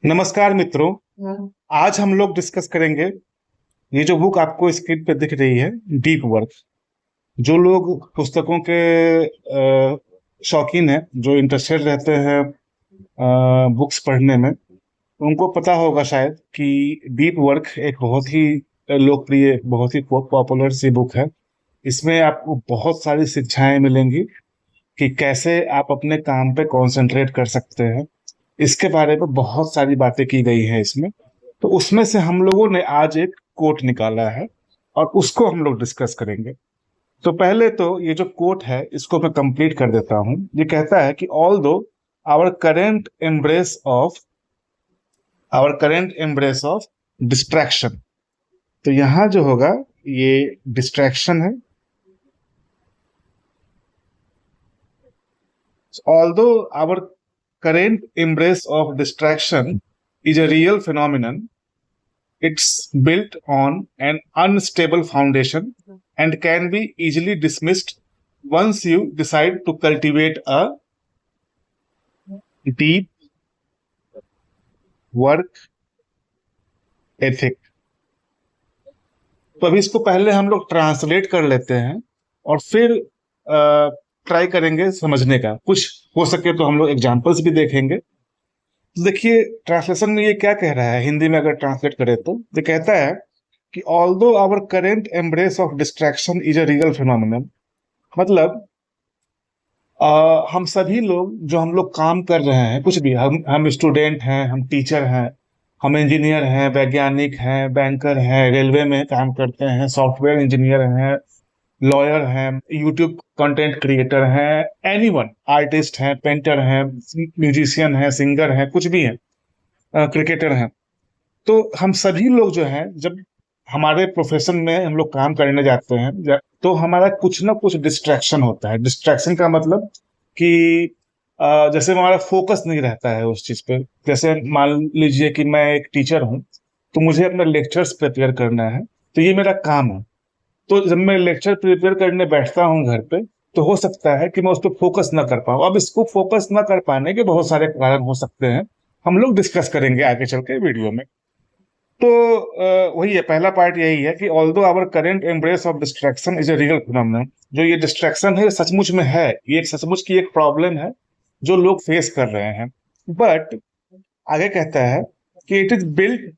नमस्कार मित्रों। आज हम लोग डिस्कस करेंगे ये जो बुक आपको स्क्रीन पे दिख रही है, डीप वर्क। जो लोग पुस्तकों के शौकीन हैं, जो इंटरेस्टेड रहते हैं बुक्स पढ़ने में, उनको पता होगा शायद कि डीप वर्क एक बहुत ही लोकप्रिय, बहुत ही पॉपुलर सी बुक है। इसमें आपको बहुत सारी शिक्षाएं मिलेंगी कि कैसे आप अपने काम पे कंसंट्रेट कर सकते हैं। इसके बारे में बहुत सारी बातें की गई हैं इसमें। तो उसमें से हम लोगों ने आज एक कोट निकाला है और उसको हम लोग डिस्कस करेंगे। तो पहले तो ये जो कोट है इसको मैं कंप्लीट कर देता हूँ। ये कहता है कि although our current embrace of distraction. तो यहाँ जो होगा ये डिस्ट्रैक्शन है। Although our current embrace of distraction is a real phenomenon, it's built on an unstable foundation and can be easily dismissed once you decide to cultivate a deep work ethic। तो अभी इसको पहले हम लोग translate कर लेते हैं और फिर ट्राई करेंगे समझने का। कुछ हो सके तो हम लोग एग्जांपल्स भी देखेंगे। तो देखिए ट्रांसलेशन में ये क्या कह रहा है, हिंदी में अगर ट्रांसलेट करें तो ये कहता है कि although our current embrace of distraction is a real phenomenon. मतलब हम सभी लोग जो हम लोग काम कर रहे हैं, कुछ भी, हम स्टूडेंट हैं, हम टीचर हैं, हम इंजीनियर हैं, वैज्ञानिक हैं, बैंकर हैं, रेलवे में काम करते हैं, सॉफ्टवेयर इंजीनियर हैं, लॉयर हैं, यूट्यूब कंटेंट क्रिएटर हैं, एनीवन, आर्टिस्ट हैं, पेंटर हैं, म्यूजिशियन हैं, सिंगर हैं, कुछ भी हैं, क्रिकेटर हैं। तो हम सभी लोग जो हैं, जब हमारे प्रोफेशन में हम लोग काम करने जाते हैं तो हमारा कुछ ना कुछ डिस्ट्रैक्शन होता है। डिस्ट्रैक्शन का मतलब कि जैसे हमारा फोकस नहीं रहता है उस चीज पे। जैसे मान लीजिए कि मैं एक टीचर हूँ, तो मुझे अपना लेक्चर्स प्रिपेयर करना है, तो ये मेरा काम है। तो जब मैं लेक्चर प्रिपेयर करने बैठता हूँ घर पे, तो हो सकता है कि मैं उस पर फोकस ना कर पाऊँ। अब इसको फोकस ना कर पाने के बहुत सारे कारण हो सकते हैं, हम लोग डिस्कस करेंगे आगे चल के वीडियो में। तो वही है, पहला पार्ट यही है कि although our current embrace of distraction is a real phenomenon. जो ये डिस्ट्रैक्शन है सचमुच में है, ये एक सचमुच की एक प्रॉब्लम है जो लोग फेस कर रहे हैं। बट आगे कहता है कि it is built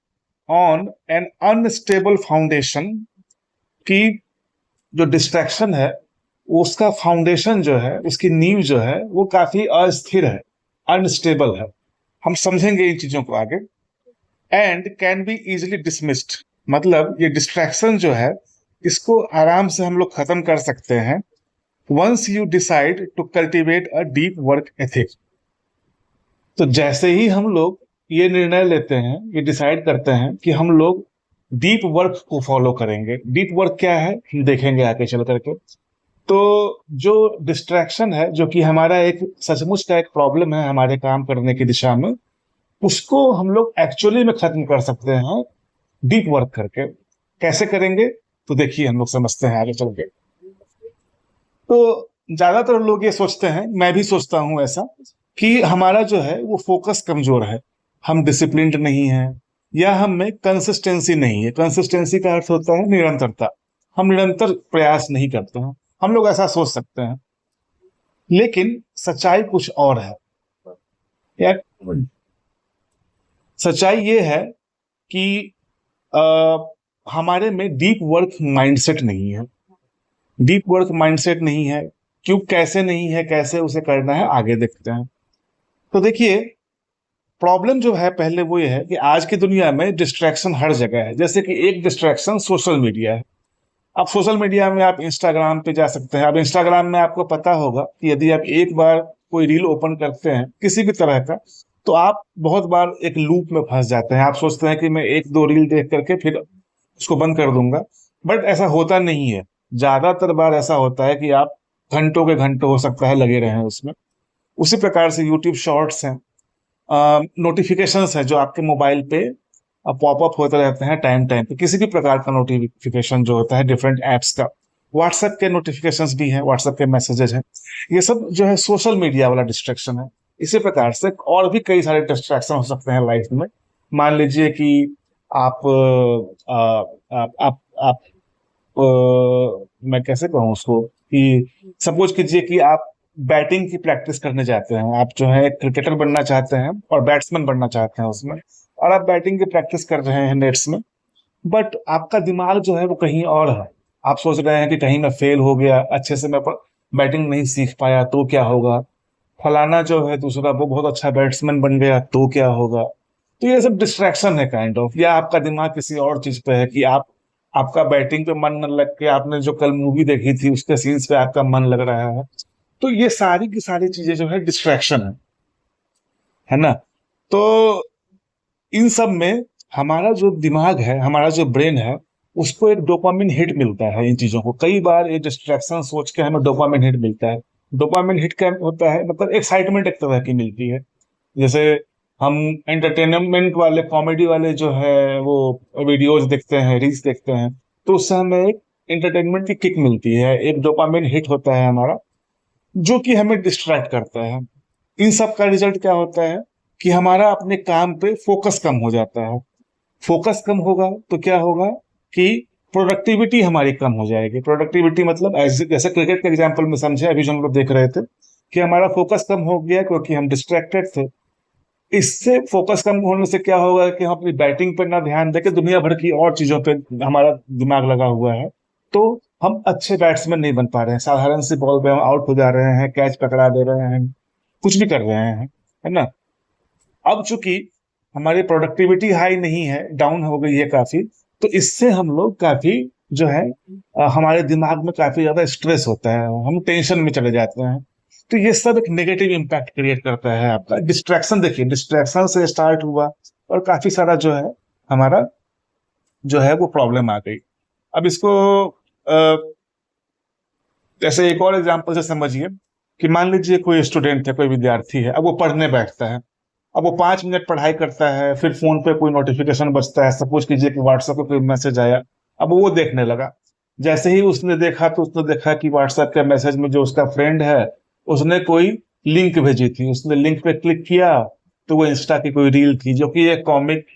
on an unstable foundation, कि जो डिस्ट्रैक्शन है उसका फाउंडेशन जो है, उसकी नींव जो है, वो काफी अस्थिर है, अनस्टेबल है। हम समझेंगे इन चीजों को आगे। And can be easily dismissed, मतलब ये डिस्ट्रैक्शन जो है इसको आराम से हम लोग खत्म कर सकते हैं once you decide to cultivate a deep work ethic. तो जैसे ही हम लोग ये निर्णय लेते हैं, ये डिसाइड करते हैं कि हम लोग डीप वर्क को फॉलो करेंगे। डीप वर्क क्या है हम देखेंगे आगे चल करके। तो जो डिस्ट्रैक्शन है, जो कि हमारा एक सचमुच का एक प्रॉब्लम है हमारे काम करने की दिशा में, उसको हम लोग एक्चुअली में खत्म कर सकते हैं डीप वर्क करके। कैसे करेंगे तो देखिए हम लोग समझते हैं आगे चल के। तो ज्यादातर लोग ये सोचते हैं, मैं भी सोचता हूं ऐसा, कि हमारा जो है वो फोकस कमजोर है, हम डिसिप्लिन्ड नहीं है, या हम में कंसिस्टेंसी नहीं है। कंसिस्टेंसी का अर्थ होता है निरंतरता। हम निरंतर प्रयास नहीं करते हैं, हम लोग ऐसा सोच सकते हैं। लेकिन सच्चाई कुछ और है यार। सच्चाई ये है कि हमारे में डीप वर्क माइंडसेट नहीं है। डीप वर्क माइंडसेट नहीं है, क्यों, कैसे नहीं है, कैसे उसे करना है, आगे देखते हैं। तो देखिए प्रॉब्लम जो है पहले वो ये है कि आज की दुनिया में डिस्ट्रैक्शन हर जगह है। जैसे कि एक डिस्ट्रैक्शन सोशल मीडिया है। आप सोशल मीडिया में, आप इंस्टाग्राम पे जा सकते हैं। अब इंस्टाग्राम में आपको पता होगा कि यदि आप एक बार कोई रील ओपन करते हैं किसी भी तरह का, तो आप बहुत बार एक लूप में फंस जाते हैं। आप सोचते हैं कि मैं एक दो रील देख करके फिर उसको बंद कर दूंगा, बट ऐसा होता नहीं है। ज्यादातर बार ऐसा होता है कि आप घंटों के घंटों हो सकता है लगे रहे उसमें। उसी प्रकार से यूट्यूब शॉर्ट्स हैं, नोटिफिकेशंस है जो आपके मोबाइल पे पॉपअप होते रहते हैं टाइम टाइम पे, किसी भी प्रकार का नोटिफिकेशन जो होता है डिफरेंट एप्स का। व्हाट्सएप के नोटिफिकेशंस भी हैं, व्हाट्सएप के मैसेजेस हैं। ये सब जो है सोशल मीडिया वाला डिस्ट्रैक्शन है। इसी प्रकार से और भी कई सारे डिस्ट्रैक्शन हो सकते हैं लाइफ में। मान लीजिए कि आप आप मैं कैसे कहूँ उसको कि सपोज कीजिए कि आप बैटिंग की प्रैक्टिस करने जाते हैं, आप जो है क्रिकेटर बनना चाहते हैं और बैट्समैन बनना चाहते हैं उसमें, और आप बैटिंग की प्रैक्टिस कर रहे हैं नेट्स में, बट आपका दिमाग जो है वो कहीं और है। आप सोच रहे हैं कि कहीं मैं फेल हो गया, अच्छे से मैं बैटिंग नहीं सीख पाया तो क्या होगा, फलाना जो है दूसरा वो बहुत अच्छा बैट्समैन बन गया तो क्या होगा। तो ये सब डिस्ट्रैक्शन है काइंड ऑफ, या आपका दिमाग किसी और चीज पे है कि आपका बैटिंग पे मन न लग के आपने जो कल मूवी देखी थी उसके सीन्स पे आपका मन लग रहा है। तो ये सारी की सारी चीजें जो है डिस्ट्रैक्शन है ना। तो इन सब में हमारा जो दिमाग है, हमारा जो ब्रेन है, उसको एक डोपामिन हिट मिलता है। इन चीजों को कई बार ये डिस्ट्रैक्शन सोच के हमें डोपामिन हिट मिलता है। डोपामिन हिट क्या होता है, मतलब एक्साइटमेंट एक तरह की मिलती है। जैसे हम एंटरटेनमेंट वाले, कॉमेडी वाले जो है वो वीडियोज देखते हैं, रील्स देखते हैं, तो उससे हमें एक एंटरटेनमेंट की किक मिलती है, एक डोपामिन हिट होता है हमारा, जो कि हमें डिस्ट्रैक्ट करता है। इन सब का रिजल्ट क्या होता है कि हमारा अपने काम पे फोकस कम हो जाता है। फोकस कम होगा तो क्या होगा कि प्रोडक्टिविटी हमारी कम हो जाएगी। प्रोडक्टिविटी मतलब जैसे क्रिकेट के एग्जांपल में समझे, अभी जो हम लोग देख रहे थे कि हमारा फोकस कम हो गया क्योंकि हम डिस्ट्रैक्टेड थे। इससे फोकस कम होने से क्या होगा कि हम अपनी बैटिंग पर ना ध्यान देके दुनिया भर की और चीजों पे हमारा दिमाग लगा हुआ है, तो हम अच्छे बैट्समैन नहीं बन पा रहे हैं। साधारण सी बॉल पे हम आउट हो जा रहे हैं, कैच पकड़ा दे रहे हैं, कुछ भी कर रहे हैं, है ना। अब चूंकि हमारी प्रोडक्टिविटी हाई नहीं है, डाउन हो गई है काफी, तो इससे हम लोग काफी जो है हमारे दिमाग में काफी ज्यादा स्ट्रेस होता है, हम टेंशन में चले जाते हैं। तो ये सब एक नेगेटिव इम्पैक्ट क्रिएट करता है आपका डिस्ट्रैक्शन। देखिए, डिस्ट्रैक्शन से स्टार्ट हुआ और काफी सारा जो है हमारा जो है वो प्रॉब्लम आ गई। अब इसको जैसे एक और एग्जांपल से समझिए कि मान लीजिए कोई स्टूडेंट है, कोई विद्यार्थी है, अब वो पढ़ने बैठता है। अब वो 5 मिनट पढ़ाई करता है, फिर फोन पे कोई नोटिफिकेशन बजता है, सपोज कीजिए कि व्हाट्सएप पे कोई मैसेज आया, अब वो देखने लगा। जैसे ही उसने देखा तो उसने देखा कि व्हाट्सएप के मैसेज में जो उसका फ्रेंड है उसने कोई लिंक भेजी थी, उसने लिंक पे क्लिक किया तो वो इंस्टा की कोई रील थी जो कि एक कॉमिक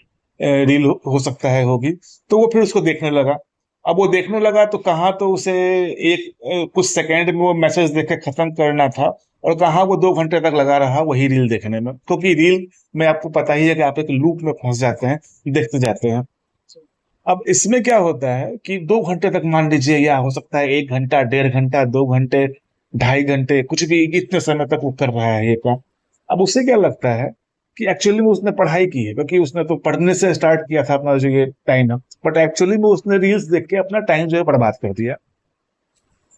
रील हो सकता है होगी। तो वो फिर उसको देखने लगा। अब वो देखने लगा तो कहाँ तो उसे एक कुछ सेकंड में वो मैसेज देख के खत्म करना था, और कहाँ वो 2 घंटे तक लगा रहा वही रील देखने में, क्योंकि रील में आपको पता ही है कि आप एक लूप में फंस जाते हैं, देखते जाते हैं। अब इसमें क्या होता है कि 2 घंटे तक मान लीजिए, या हो सकता है 1 घंटा, 1.5 घंटा, 2 घंटे, 2.5 घंटे, कुछ भी इतने समय तक वो कर रहा है ये काम। अब उसे क्या लगता है कि एक्चुअली में उसने पढ़ाई की है, क्योंकि उसने तो पढ़ने से स्टार्ट किया था अपना जो ये टाइम है, बट एक्चुअली में उसने रील्स देख के अपना टाइम जो है बर्बाद कर दिया।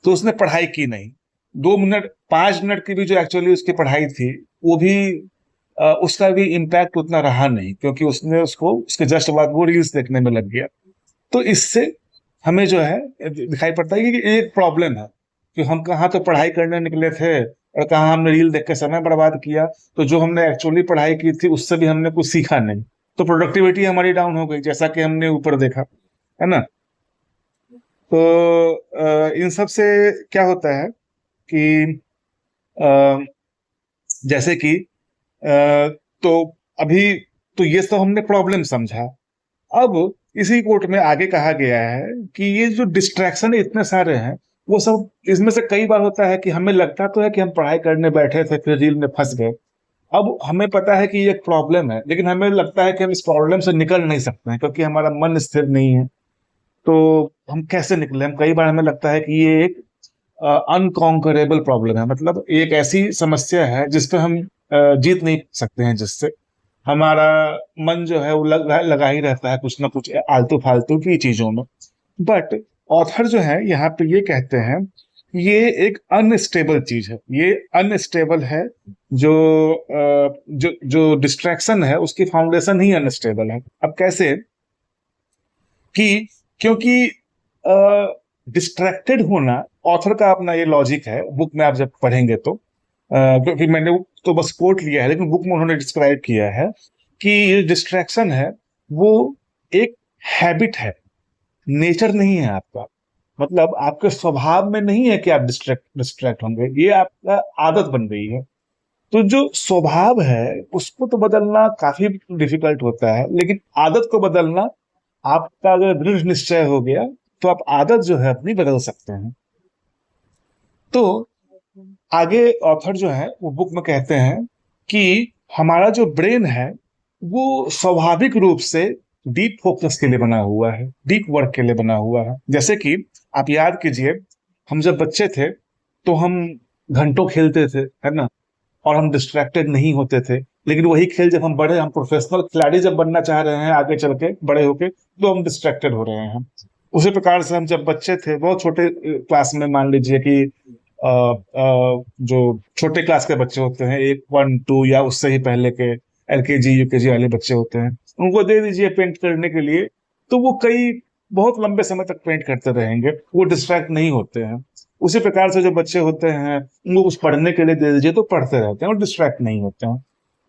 तो उसने पढ़ाई की नहीं। 2 मिनट, 5 मिनट की भी जो एक्चुअली उसकी पढ़ाई थी वो भी उसका भी इम्पैक्ट उतना रहा नहीं, क्योंकि उसने उसको उसके जस्ट बाद वो रील्स देखने में लग गया। तो इससे हमें जो है दिखाई पड़ता है कि एक प्रॉब्लम है कि हम कहाँ तो पढ़ाई करने निकले थे और कहाँ हमने रील देख के समय बर्बाद किया। तो जो हमने एक्चुअली पढ़ाई की थी उससे भी हमने कुछ सीखा नहीं, तो प्रोडक्टिविटी हमारी डाउन हो गई, जैसा कि हमने ऊपर देखा, है ना। तो इन सब से क्या होता है कि अ, जैसे कि तो अभी तो ये सब हमने प्रॉब्लम समझा। अब इसी कोर्ट में आगे कहा गया है कि ये जो डिस्ट्रैक्शन इतने सारे हैं, वो सब इसमें से कई बार होता है कि हमें लगता तो है कि हम पढ़ाई करने बैठे थे फिर रील में फंस गए। अब हमें पता है कि ये एक प्रॉब्लम है, लेकिन हमें लगता है कि हम इस प्रॉब्लम से निकल नहीं सकते हैं क्योंकि हमारा मन स्थिर नहीं है। तो हम कैसे निकले, हम कई बार हमें लगता है कि ये एक अनकॉन्करेबल प्रॉब्लम है, मतलब एक ऐसी समस्या है जिस पे हम जीत नहीं सकते हैं, जिससे हमारा मन जो है वो लगा ही रहता है कुछ ना कुछ आलतू फालतू की चीजों में। बट ऑथर जो है यहाँ पे ये कहते हैं ये एक अनस्टेबल चीज है, ये अनस्टेबल है। जो जो डिस्ट्रैक्शन है उसकी फाउंडेशन ही अनस्टेबल है। अब कैसे कि क्योंकि डिस्ट्रैक्टेड होना, ऑथर का अपना ये लॉजिक है, बुक में आप जब पढ़ेंगे तो क्योंकि मैंने तो बस कोट लिया है, लेकिन बुक में उन्होंने डिस्क्राइब किया है कि ये डिस्ट्रैक्शन है वो एक हैबिट है, नेचर नहीं है आपका। मतलब आपके स्वभाव में नहीं है कि आप डिस्ट्रैक्ट डिस्ट्रैक्ट होंगे, ये आपका आदत बन गई है। तो जो स्वभाव है उसको तो बदलना काफी डिफिकल्ट होता है, लेकिन आदत को बदलना, आपका अगर दृढ़ निश्चय हो गया तो आप आदत जो है अपनी बदल सकते हैं। तो आगे ऑथर जो है वो बुक में कहते हैं कि हमारा जो ब्रेन है वो स्वाभाविक रूप से डीप फोकस के लिए बना हुआ है, डीप वर्क के लिए बना हुआ है। जैसे कि आप याद कीजिए, हम जब बच्चे थे तो हम घंटों खेलते थे, है ना, और हम डिस्ट्रैक्टेड नहीं होते थे। लेकिन वही खेल जब हम बड़े, हम प्रोफेशनल खिलाड़ी जब बनना चाह रहे हैं आगे चल के बड़े होके, तो हम डिस्ट्रैक्टेड हो रहे हैं। उसी प्रकार से हम जब बच्चे थे, बहुत छोटे क्लास में, मान लीजिए कि जो छोटे क्लास के बच्चे होते हैं, 1 1 2 या उससे ही पहले के एलकेजी यूकेजी वाले बच्चे होते हैं, उनको दे दीजिए पेंट करने के लिए, तो वो कई बहुत लंबे समय तक पेंट करते रहेंगे, वो डिस्ट्रैक्ट नहीं होते हैं। उसी प्रकार से जो बच्चे होते हैं उनको कुछ पढ़ने के लिए दे दीजिए तो पढ़ते रहते हैं और डिस्ट्रैक्ट नहीं होते हैं।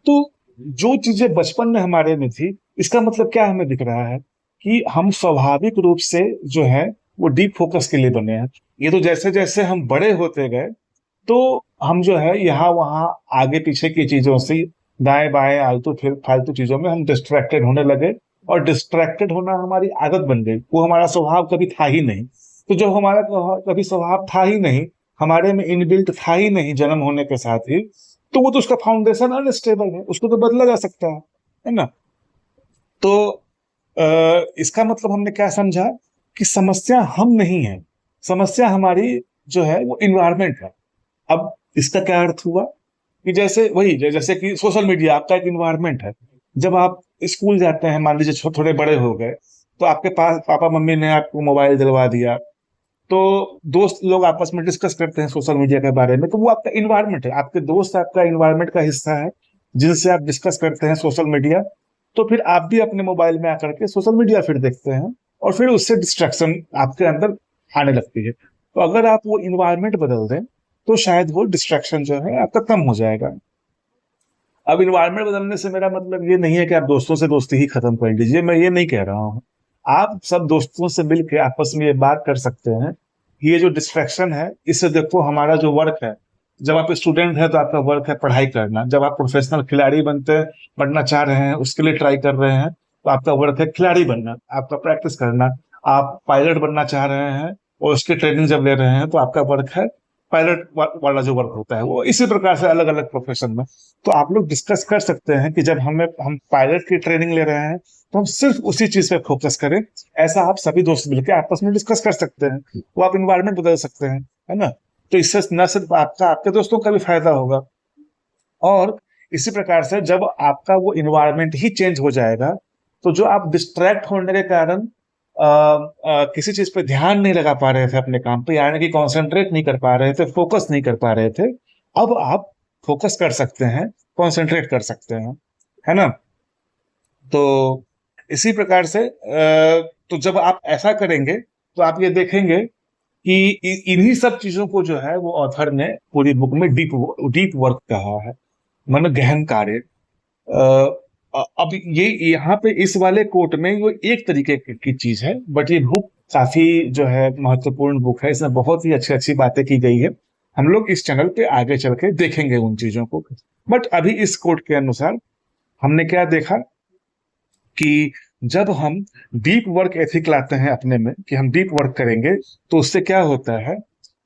तो जो चीजें बचपन में हमारे में थी, इसका मतलब क्या हमें दिख रहा है कि हम स्वाभाविक रूप से जो है वो डीप फोकस के लिए बने हैं। ये तो जैसे जैसे हम बड़े होते गए तो हम जो है यहाँ वहाँ आगे पीछे की चीजों से, दाएं बाएं आलतू फिर फालतू चीजों में हम डिस्ट्रैक्टेड होने लगे, और डिस्ट्रैक्टेड होना हमारी आदत बन गई, वो हमारा स्वभाव कभी था ही नहीं। तो जब हमारा कभी स्वभाव था ही नहीं, हमारे में इनबिल्ट था ही नहीं जन्म होने के साथ ही, तो वो तो उसका फाउंडेशन अनस्टेबल है, उसको तो बदला जा सकता है ना। तो इसका मतलब हमने क्या समझा कि समस्या हम नहीं है, समस्या हमारी जो है वो इन्वायरमेंट है। अब इसका क्या अर्थ हुआ कि जैसे वही जैसे कि सोशल मीडिया आपका एक इन्वायरमेंट है। जब आप स्कूल जाते हैं, मान लीजिए थोड़े बड़े हो गए, तो आपके पास पापा मम्मी ने आपको मोबाइल दिलवा दिया, तो दोस्त लोग आपस में डिस्कस करते हैं सोशल मीडिया के बारे में, तो वो आपका इन्वायरमेंट है, आपके दोस्त आपका इन्वायरमेंट का हिस्सा है जिनसे आप डिस्कस करते हैं सोशल मीडिया। तो फिर आप भी अपने मोबाइल में आकर के सोशल मीडिया फिर देखते हैं, और फिर उससे डिस्ट्रैक्शन आपके अंदर आने लगती है। तो अगर आप वो इन्वायरमेंट बदल दें तो शायद वो डिस्ट्रैक्शन जो है आपका कम हो जाएगा। अब इन्वायरमेंट बदलने से मेरा मतलब ये नहीं है कि आप दोस्तों से दोस्ती ही खत्म कर लीजिए, मैं ये नहीं कह रहा हूँ। आप सब दोस्तों से मिलकर आपस में ये बात कर सकते हैं कि ये जो डिस्ट्रैक्शन है इससे देखो हमारा जो वर्क है, जब आप स्टूडेंट हैं तो आपका वर्क है पढ़ाई करना, जब आप प्रोफेशनल खिलाड़ी बनना चाह रहे हैं, उसके लिए ट्राई कर रहे हैं, तो आपका वर्क है खिलाड़ी बनना, आपका प्रैक्टिस करना। आप पायलट बनना चाह रहे हैं और उसकी ट्रेनिंग जब ले रहे हैं तो आपका वर्क है पायलट वाला जो वर्क होता है वो। इसी प्रकार से अलग अलग प्रोफेशन में तो आप लोग डिस्कस कर सकते हैं कि जब हम पायलट की ट्रेनिंग ले रहे हैं तो हम सिर्फ उसी चीज पे फोकस करें। ऐसा आप सभी दोस्त मिलकर आपस में डिस्कस कर सकते हैं, वो आप इन्वायरमेंट बदल सकते हैं, है ना। तो इससे न सिर्फ आपका, आपके दोस्तों का भी फायदा होगा, और इसी प्रकार से जब आपका वो इन्वायरमेंट ही चेंज हो जाएगा, तो जो आप डिस्ट्रैक्ट होने के कारण किसी चीज पे ध्यान नहीं लगा पा रहे थे अपने काम पे, यानी कि कॉन्सेंट्रेट नहीं कर पा रहे थे, फोकस नहीं कर पा रहे थे, अब आप फोकस कर सकते हैं, कॉन्सेंट्रेट कर सकते हैं, है ना। तो इसी प्रकार से तो जब आप ऐसा करेंगे तो आप ये देखेंगे कि इन्हीं सब चीजों को जो है वो ऑथर ने पूरी बुक में डीप डीप वर्क कहा है, मन गहन कार्य। अब ये यहाँ पे इस वाले कोट में वो एक तरीके की चीज है, बट ये बुक काफी जो है महत्वपूर्ण बुक है, इसमें बहुत ही अच्छी अच्छी बातें की गई है। हम लोग इस चैनल पे आगे चल के देखेंगे उन चीजों को, बट अभी इस कोट के अनुसार हमने क्या देखा कि जब हम डीप वर्क एथिक लाते हैं अपने में कि हम डीप वर्क करेंगे, तो उससे क्या होता है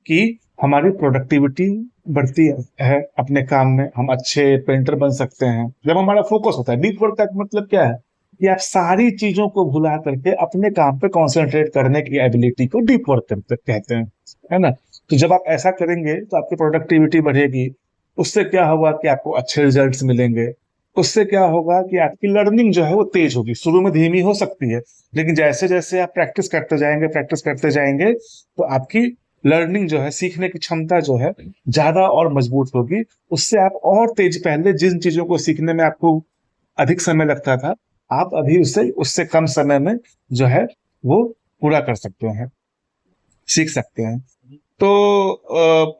कि हमारी प्रोडक्टिविटी बढ़ती है, अपने काम में हम अच्छे पेंटर बन सकते हैं जब हमारा फोकस होता है। डीप वर्क का मतलब क्या है कि आप सारी चीजों को भुला करके अपने काम पे कंसंट्रेट करने की एबिलिटी को डीप वर्क कहते हैं, है ना। तो जब आप ऐसा करेंगे तो आपकी प्रोडक्टिविटी बढ़ेगी, उससे क्या होगा कि आपको अच्छे रिजल्ट्स मिलेंगे, उससे क्या होगा कि आपकी लर्निंग जो है वो तेज होगी। शुरू में धीमी हो सकती है, लेकिन जैसे जैसे आप प्रैक्टिस करते जाएंगे तो आपकी लर्निंग जो है, सीखने की क्षमता जो है ज्यादा और मजबूत होगी। उससे आप और तेज, पहले जिन चीजों को सीखने में आपको अधिक समय लगता था, आप अभी उससे उससे कम समय में जो है वो पूरा कर सकते हैं, सीख सकते हैं। तो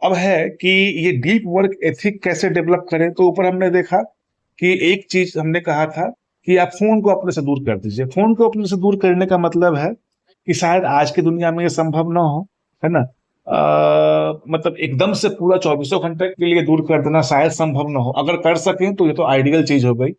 अब है कि ये डीप वर्क एथिक कैसे डेवलप करें, तो ऊपर हमने देखा कि एक चीज हमने कहा था कि आप फोन को अपने से दूर कर दीजिए। फोन को अपने से दूर करने का मतलब है कि शायद आज की दुनिया में ये संभव ना हो, है ना। मतलब एकदम से पूरा 24 घंटे के लिए दूर कर देना शायद संभव ना हो। अगर कर सकें तो ये तो आइडियल चीज हो गई।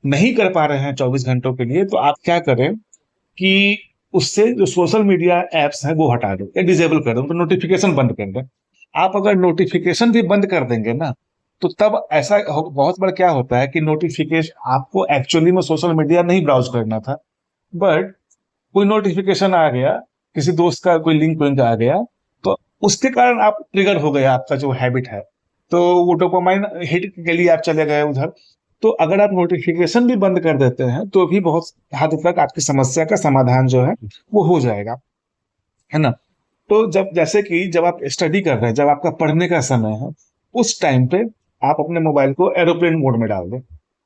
नहीं कर पा रहे हैं 24 घंटों के लिए, तो आप क्या करें कि उससे जो सोशल मीडिया एप्स हैं वो हटा दें या डिजेबल कर दें, उनको नोटिफिकेशन बंद कर दें। आप अगर नोटिफिकेशन भी बंद कर देंगे ना, तो तब ऐसा बहुत बार क्या होता है कि नोटिफिकेशन, आपको एक्चुअली में सोशल मीडिया नहीं ब्राउज करना था, बट कोई नोटिफिकेशन आ गया, किसी दोस्त का कोई लिंक विंक आ गया, तो उसके कारण आप ट्रिगर हो गए, आपका जो हैबिट है, तो वो डोपामाइन हिट के लिए आप चले गए उधर। तो अगर आप नोटिफिकेशन भी बंद कर देते हैं तो भी बहुत हद तक आपकी समस्या का समाधान जो है वो हो जाएगा, है ना। तो जब आप स्टडी कर रहे हैं, जब आपका पढ़ने का समय है, उस टाइम पे आप अपने मोबाइल को एरोप्लेन मोड में डाल दें।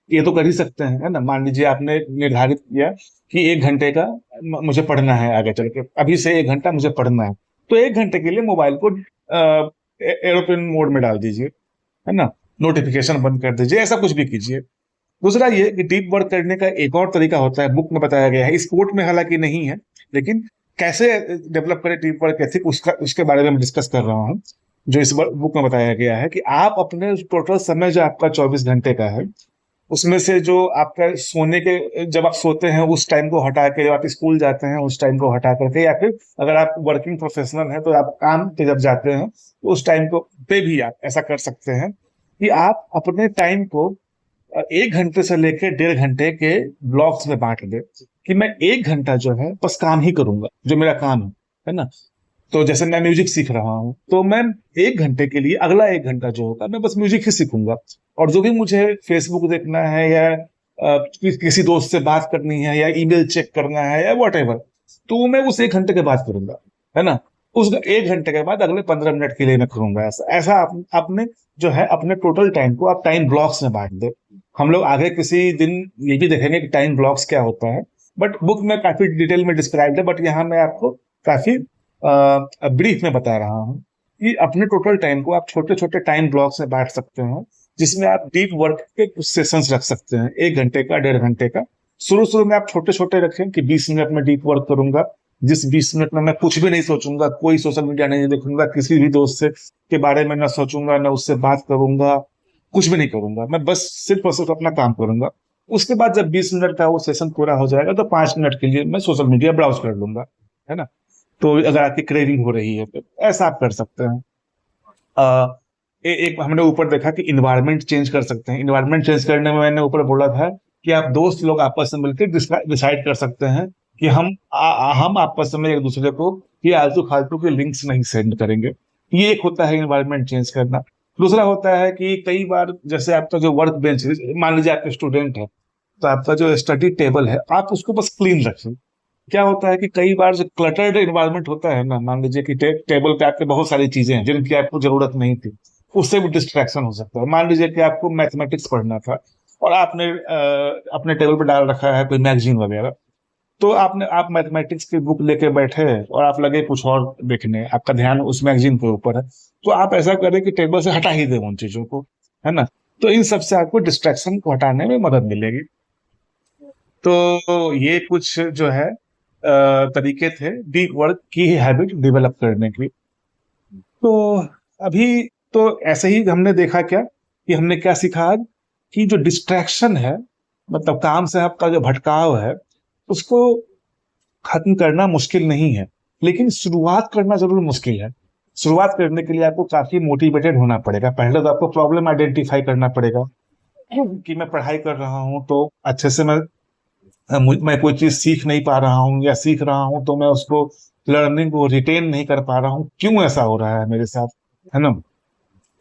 ये तो कर ही सकते हैं, है ना। मान लीजिए आपने निर्धारित किया कि 1 घंटे का मुझे पढ़ना है, आगे चल के अभी से 1 घंटा मुझे पढ़ना है, तो 1 घंटे के लिए मोबाइल को एरोप्लेन मोड में डाल दीजिए, है ना। नोटिफिकेशन बंद कर दीजिए, ऐसा कुछ भी कीजिए। दूसरा ये कि डीप वर्क करने का एक और तरीका होता है, बुक में बताया गया है, इस कोट में हालांकि नहीं है, लेकिन कैसे डेवलप करें डीप वर्क एथिक, उसका उसके बारे में मैं डिस्कस कर रहा हूँ। जो इस बुक में बताया गया है कि आप अपने टोटल समय जो आपका 24 घंटे का है, उसमें से जो आपका सोने के, जब आप सोते हैं उस टाइम को हटा के, जब आप स्कूल जाते हैं उस टाइम को हटा करके, या फिर अगर आप वर्किंग प्रोफेशनल हैं तो आप काम पे जब जाते हैं तो उस टाइम को पे भी आप ऐसा कर सकते हैं कि आप अपने टाइम को 1 घंटे से लेकर 1.5 घंटे के ब्लॉक्स में बांट दे, कि मैं 1 घंटा जो है बस काम ही करूंगा, जो मेरा काम है ना। तो जैसे मैं म्यूजिक सीख रहा हूँ, तो मैं 1 घंटे के लिए, अगला 1 घंटा जो होगा मैं बस म्यूजिक ही सीखूंगा, और जो भी मुझे फेसबुक देखना है, या किसी दोस्त से बात करनी है, या ईमेल चेक करना है, या वॉट एवर, तो वो मैं उस 1 घंटे के बाद करूंगा, है ना। उस 1 घंटे के बाद अगले 15 मिनट के लिए मैं करूंगा। ऐसा ऐसा आपने जो है अपने टोटल टाइम को आप टाइम ब्लॉक्स में बांट दे। हम लोग आगे किसी दिन ये भी देखेंगे कि टाइम ब्लॉक्स क्या होता है, बट बुक में काफी डिटेल में डिस्क्राइब है, बट यहाँ मैं आपको काफी ब्रीफ में बता रहा हूँ कि अपने टोटल टाइम को आप छोटे छोटे टाइम ब्लॉक्स में बांट सकते हैं, जिसमें आप डीप वर्क के कुछ सेशंस रख सकते हैं, 1 घंटे का, 1.5 घंटे का। शुरू शुरू में आप छोटे छोटे रखें कि 20 मिनट में डीप वर्क करूंगा, जिस 20 मिनट में मैं कुछ भी नहीं सोचूंगा, कोई सोशल मीडिया नहीं देखूंगा, किसी भी दोस्त से के बारे में ना सोचूंगा, ना उससे बात करूंगा, कुछ भी नहीं करूंगा, मैं बस सिर्फ और सिर्फ अपना काम करूंगा। उसके बाद जब 20 मिनट का वो सेशन पूरा हो जाएगा, तो 5 मिनट के लिए मैं सोशल मीडिया ब्राउज कर लूंगा, है ना। तो अगर आपकी क्रेविंग हो रही है तो ऐसा आप कर सकते हैं। एक हमने ऊपर देखा कि इन्वायरमेंट चेंज कर सकते हैं। इन्वायरमेंट चेंज करने में मैंने ऊपर बोला था कि आप दोस्त लोग आपस में मिलकर डिसाइड कर सकते हैं कि हम आपस में एक दूसरे को ये आलतू फालतू के लिंक्स नहीं सेंड करेंगे। ये एक होता है इन्वायरमेंट चेंज करना। दूसरा होता है कि कई बार जैसे आपका जो वर्क बेंच, मान लीजिए आप स्टूडेंट है, तो आपका जो स्टडी टेबल है आप उसको बस क्लीन रखें। क्या होता है कि कई बार जो क्लटर्ड इन्वायरमेंट होता है ना, मान लीजिए कि टेबल पे आपके बहुत सारी चीजें हैं जिनकी आपको जरूरत नहीं थी, उससे भी डिस्ट्रैक्शन हो सकता है। मान लीजिए कि आपको मैथमेटिक्स पढ़ना था और आपने अपने टेबल पर डाल रखा है कोई मैगजीन वगैरह, तो आप मैथमेटिक्स की बुक लेके बैठे और आप लगे कुछ और देखने, आपका ध्यान उस मैगजीन के ऊपर है, तो आप ऐसा करें कि टेबल से हटा ही दें उन चीजों को, है ना। तो इन सबसे आपको डिस्ट्रैक्शन को हटाने में मदद मिलेगी। तो ये कुछ जो है तरीके थे डीप वर्क की हैबिट डेवलप करने की। तो अभी तो ऐसे ही हमने देखा क्या, कि हमने क्या सीखा आज, कि जो डिस्ट्रैक्शन है, मतलब काम से आपका जो भटकाव है, उसको खत्म करना मुश्किल नहीं है, लेकिन शुरुआत करना जरूर मुश्किल है। शुरुआत करने के लिए आपको काफी मोटिवेटेड होना पड़ेगा। पहले तो आपको प्रॉब्लम आइडेंटिफाई करना पड़ेगा कि मैं पढ़ाई कर रहा हूँ तो अच्छे से मैं कोई चीज सीख नहीं पा रहा हूँ, या सीख रहा हूँ तो मैं उसको लर्निंग को रिटेन नहीं कर पा रहा हूँ, क्यों ऐसा हो रहा है मेरे साथ, है ना।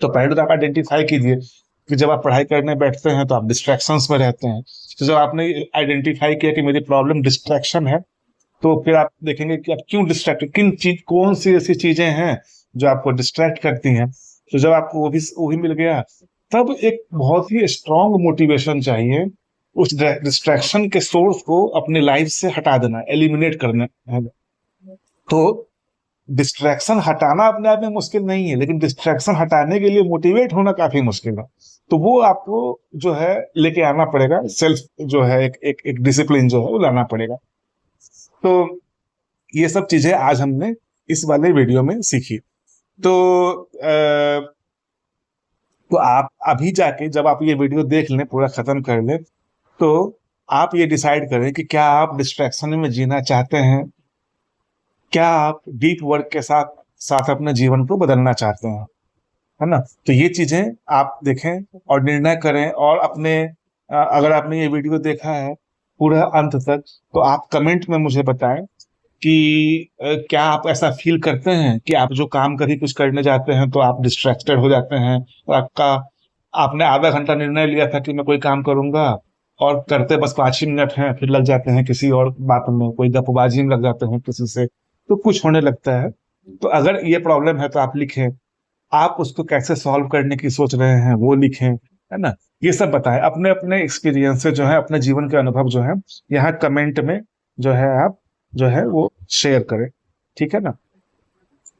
तो पहले तो आप आइडेंटिफाई कीजिए कि जब आप पढ़ाई करने बैठते हैं तो आप डिस्ट्रैक्शंस में रहते हैं। तो जब आपने आइडेंटिफाई किया कि मेरी प्रॉब्लम डिस्ट्रैक्शन है, तो फिर आप देखेंगे कि आप क्यों डिस्ट्रैक्ट, कौन सी ऐसी चीजें हैं जो आपको डिस्ट्रैक्ट करती हैं। तो जब आपको वो भी मिल गया, तब एक बहुत ही स्ट्रांग मोटिवेशन चाहिए उस डिस्ट्रैक्शन के सोर्स को अपने लाइफ से हटा देना, एलिमिनेट करना है। तो डिस्ट्रैक्शन हटाना अपने आप में मुश्किल नहीं है, लेकिन डिस्ट्रैक्शन हटाने के लिए मोटिवेट होना काफी मुश्किल है। तो वो आपको जो है लेके आना पड़ेगा, सेल्फ जो है एक डिसिप्लिन जो है वो लाना पड़ेगा। तो ये सब चीजें आज हमने इस वाले वीडियो में सीखी। तो तो आप अभी जाके जब आप ये वीडियो देख लें, पूरा खत्म कर लें, तो आप ये डिसाइड करें कि क्या आप डिस्ट्रैक्शन में जीना चाहते हैं, क्या आप डीप वर्क के साथ साथ अपने जीवन को बदलना चाहते हैं, है ना। तो ये चीजें आप देखें और निर्णय करें। और अपने अगर आपने ये वीडियो देखा है पूरा अंत तक, तो आप कमेंट में मुझे बताएं कि क्या आप ऐसा फील करते हैं कि आप जो काम कभी कुछ करने जाते हैं तो आप डिस्ट्रैक्टेड हो जाते हैं, और आपने आधा घंटा निर्णय लिया था कि मैं कोई काम करूंगा, और करते बस 5 ही मिनट हैं, फिर लग जाते हैं किसी और बात में, कोई गपबाजी में लग जाते हैं किसी से, तो कुछ होने लगता है। तो अगर ये प्रॉब्लम है तो आप लिखें, आप उसको कैसे सॉल्व करने की सोच रहे हैं वो लिखें, है ना। ये सब बताएं, अपने अपने एक्सपीरियंस से जो है, अपने जीवन के अनुभव जो है यहाँ कमेंट में जो है आप जो है वो शेयर करें, ठीक है ना।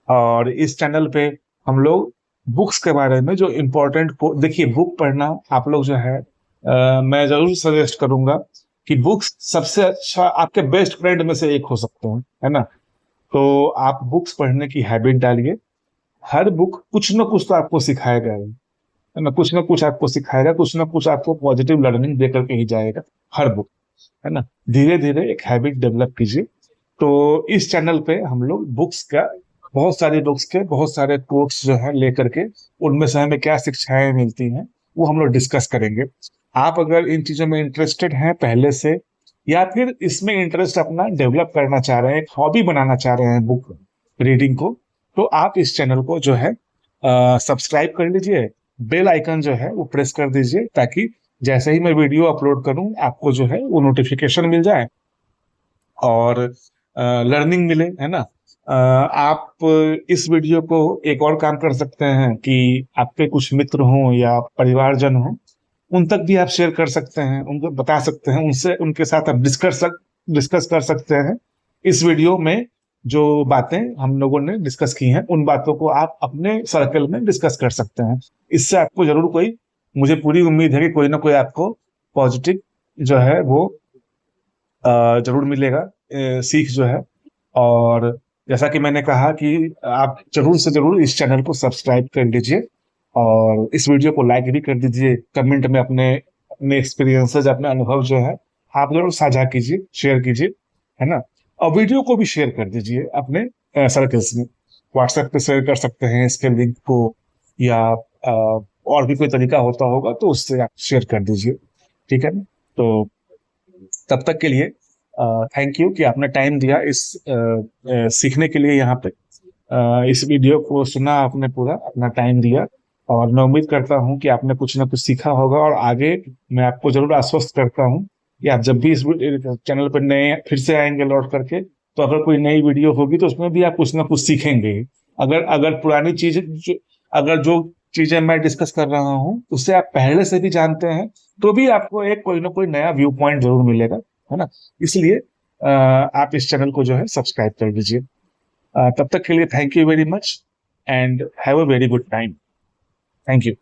और इस चैनल पे हम लोग बुक्स के बारे में जो इम्पोर्टेंट, देखिए बुक पढ़ना आप लोग जो है, मैं जरूर सजेस्ट करूंगा कि बुक्स सबसे अच्छा आपके बेस्ट फ्रेंड में से एक हो सकते हैं, है ना। तो आप बुक्स पढ़ने की हैबिट डालिए। हर बुक कुछ ना कुछ तो आपको सिखाएगा ही, है ना, कुछ ना कुछ आपको सिखाएगा, कुछ ना कुछ आपको पॉजिटिव लर्निंग दे करके ही जाएगा हर बुक, है ना। धीरे धीरे एक हैबिट डेवलप कीजिए। तो इस चैनल पे हम लोग बुक्स का, बहुत सारी बुक्स के बहुत सारे कोट्स जो है लेकर के, उनमें से हमें क्या शिक्षाएं मिलती हैं वो हम लोग डिस्कस करेंगे। आप अगर इन चीजों में इंटरेस्टेड हैं पहले से, या फिर इसमें इंटरेस्ट अपना डेवलप करना चाह रहे हैं, एक हॉबी बनाना चाह रहे हैं बुक रीडिंग को, तो आप इस चैनल को जो है सब्सक्राइब कर लीजिए। बेल आइकन जो है वो प्रेस कर दीजिए, ताकि जैसे ही मैं वीडियो अपलोड करूं आपको जो है वो नोटिफिकेशन मिल जाए और लर्निंग मिले, है ना। आप इस वीडियो को एक और काम कर सकते हैं कि आपके कुछ मित्र हों या परिवारजन हों, उन तक भी आप शेयर कर सकते हैं, उनको बता सकते हैं, उनसे उनके साथ आप डिस्कस कर सकते हैं। इस वीडियो में जो बातें हम लोगों ने डिस्कस की हैं, उन बातों को आप अपने सर्कल में डिस्कस कर सकते हैं। इससे आपको जरूर कोई, मुझे पूरी उम्मीद है कि कोई ना कोई आपको पॉजिटिव जो है वो जरूर मिलेगा, सीख जो है। और जैसा कि मैंने कहा कि आप जरूर से जरूर इस चैनल को सब्सक्राइब कर लीजिए, और इस वीडियो को लाइक भी कर दीजिए। कमेंट में अपने अपने एक्सपीरियंसेस, अपने अनुभव जो है आप जरूर साझा कीजिए, शेयर कीजिए, है ना। और वीडियो को भी शेयर कर दीजिए अपने सर्कल्स में। व्हाट्सएप पे शेयर कर सकते हैं इसके लिंक को, या और भी कोई तरीका होता होगा तो उससे आप शेयर कर दीजिए, ठीक है ना। तो तब तक के लिए थैंक यू कि आपने टाइम दिया इस सीखने के लिए यहाँ पे। इस वीडियो को सुना आपने, पूरा अपना टाइम दिया, और मैं उम्मीद करता हूँ कि आपने कुछ ना कुछ सीखा होगा। और आगे मैं आपको जरूर आश्वस्त करता हूँ कि आप जब भी इस चैनल पर नए फिर से आएंगे लौट करके, तो अगर कोई नई वीडियो होगी तो उसमें भी आप कुछ ना कुछ सीखेंगे। अगर अगर पुरानी चीज अगर जो चीजें मैं डिस्कस कर रहा हूँ उससे आप पहले से भी जानते हैं, तो भी आपको एक कोई ना कोई नया व्यू पॉइंट जरूर मिलेगा, है ना। इसलिए आप इस चैनल को जो है सब्सक्राइब कर दीजिए। तब तक के लिए thank you very much, and have a very good time. Thank you.